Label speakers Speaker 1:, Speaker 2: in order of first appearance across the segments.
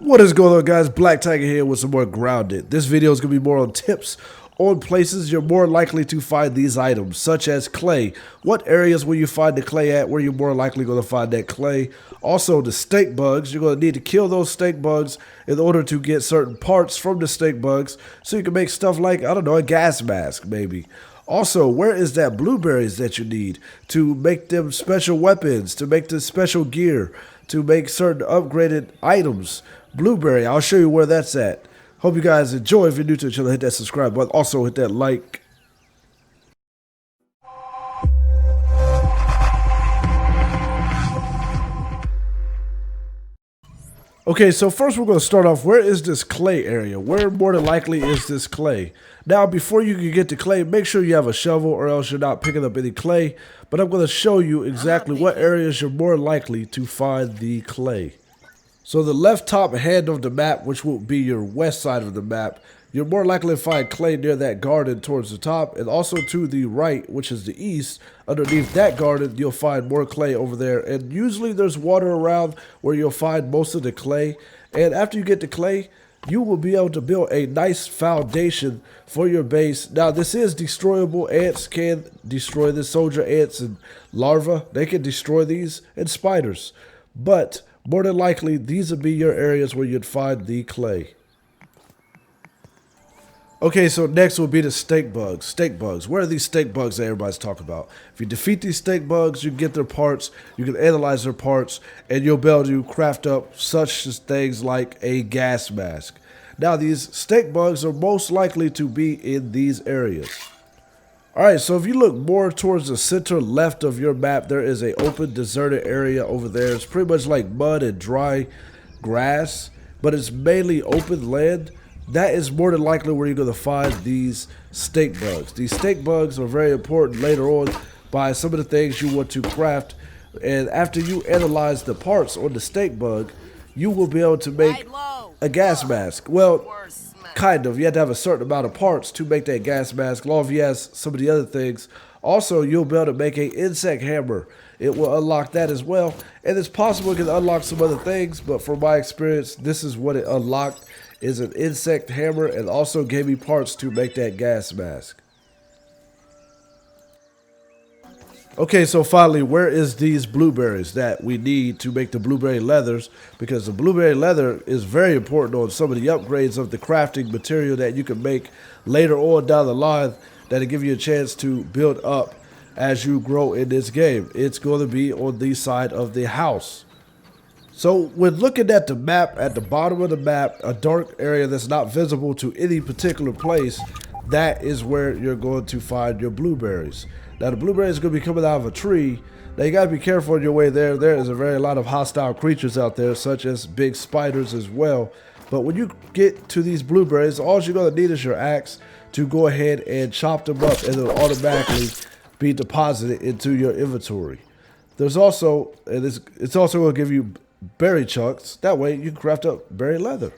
Speaker 1: What is going on, guys? Black Tiger here with some more Grounded. This video is going to be more on tips on places you're more likely to find these items, such as clay. What areas will you find the clay at, where you're more likely going to find that clay? Also, the stink bugs. You're going to need to kill those stink bugs in order to get certain parts from the stink bugs so you can make stuff like, I don't know, a gas mask maybe. Also, where is that blueberries that you need to make them special weapons, to make the special gear, to make certain upgraded items? Blueberry, I'll show you where that's at. Hope you guys enjoy. If you're new to the channel, hit that subscribe button. Also, hit that like. Okay, so first we're going to start off, where is this clay area? Where more than likely is this clay? Now, before you can get to clay, make sure you have a shovel or else you're not picking up any clay. But I'm going to show you exactly what areas you're more likely to find the clay. So the left top hand of the map, which will be your west side of the map, you're more likely to find clay near that garden towards the top, and also to the right, which is the east, underneath that garden, you'll find more clay over there. And usually there's water around where you'll find most of the clay. And after you get the clay, you will be able to build a nice foundation for your base. Now, this is destroyable. Ants can destroy this, soldier ants and larvae. They can destroy these, and spiders. But more than likely, these would be your areas where you'd find the clay. Okay, so next will be the stink bugs. Stink bugs. Where are these stink bugs that everybody's talking about? If you defeat these stink bugs, you can get their parts, you can analyze their parts, and you'll be able to craft up such things like a gas mask. Now, these stink bugs are most likely to be in these areas. Alright, so if you look more towards the center left of your map, there is an open deserted area over there. It's pretty much like mud and dry grass, but it's mainly open land. That is more than likely where you're going to find these stink bugs. These stink bugs are very important later on by some of the things you want to craft. And after you analyze the parts on the stink bug, you will be able to make a gas mask. Well, kind of. You have to have a certain amount of parts to make that gas mask, along with yes, some of the other things. Also, you'll be able to make an insect hammer. It will unlock that as well. And it's possible it can unlock some other things, but from my experience, this is what it unlocked, is an insect hammer, and also gave me parts to make that gas mask. Okay, so finally, where is these blueberries that we need to make the blueberry leathers? Because the blueberry leather is very important on some of the upgrades of the crafting material that you can make later on down the line that'll give you a chance to build up as you grow in this game. It's going to be on the side of the house. So when looking at the map, at the bottom of the map, a dark area that's not visible to any particular place, that is where you're going to find your blueberries. Now, the blueberries are going to be coming out of a tree. Now, you got to be careful on your way there. There is a very lot of hostile creatures out there, such as big spiders as well. But when you get to these blueberries, all you're going to need is your axe to go ahead and chop them up, and it'll automatically be deposited into your inventory. There's also, and it's also going to give you berry chunks. That way, you can craft up berry leather.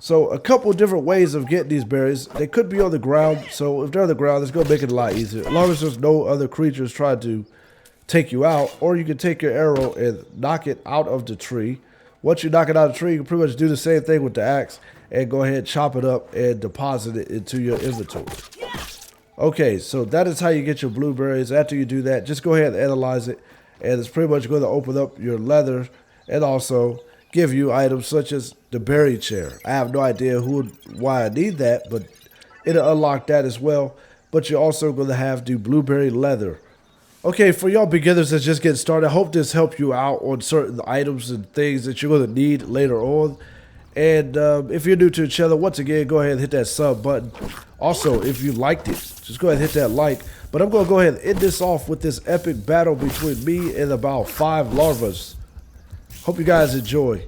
Speaker 1: So a couple different ways of getting these berries. They could be on the ground, so if they're on the ground, it's going to make it a lot easier. As long as there's no other creatures trying to take you out, or you can take your arrow and knock it out of the tree. Once you knock it out of the tree, you can pretty much do the same thing with the axe and go ahead, chop it up, and deposit it into your inventory. Okay, so that is how you get your blueberries. After you do that, just go ahead and analyze it, and it's pretty much going to open up your leather and also give you items such as the berry chair. I have no idea why I need that, but it'll unlock that as well. But you're also going to have the blueberry leather. Okay, for y'all beginners that's just getting started, I hope this helped you out on certain items and things that you're going to need later on. And if you're new to the channel, once again, go ahead and hit that sub button. Also, if you liked it, just go ahead and hit that like. But I'm going to go ahead and end this off with this epic battle between me and about 5 larvas. Hope you guys enjoy.